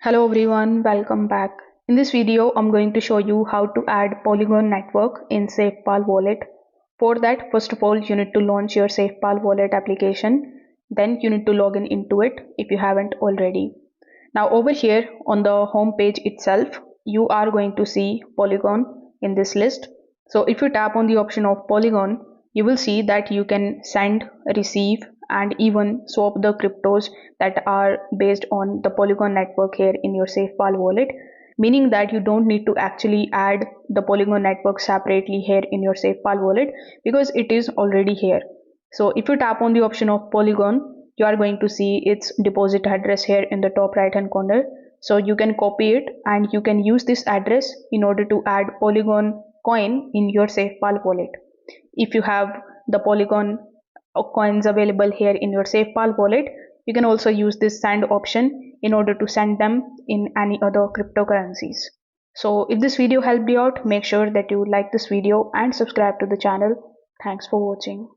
Hello everyone, welcome back. In this video, I'm going to show you how to add Polygon network in Safepal Wallet. For that, first of all, you need to launch your Safepal Wallet application. Then you need to log in into it if you haven't already. Now over here on the home page itself, you are going to see Polygon in this list. So if you tap on the option of Polygon, you will see that you can send, receive, and even swap the cryptos that are based on the Polygon network here in your Safepal wallet, meaning that you don't need to actually add the Polygon network separately here in your Safepal wallet because it is already here. So if you tap on the option of Polygon, you are going to see its deposit address here in the top right hand corner. So you can copy it and you can use this address in order to add Polygon coin in your Safepal wallet. If you have the Polygon coins available here in your Safepal wallet, you can also use this send option in order to send them in any other cryptocurrencies. So if this video helped you out, make sure that you like this video and subscribe to the channel. Thanks for watching.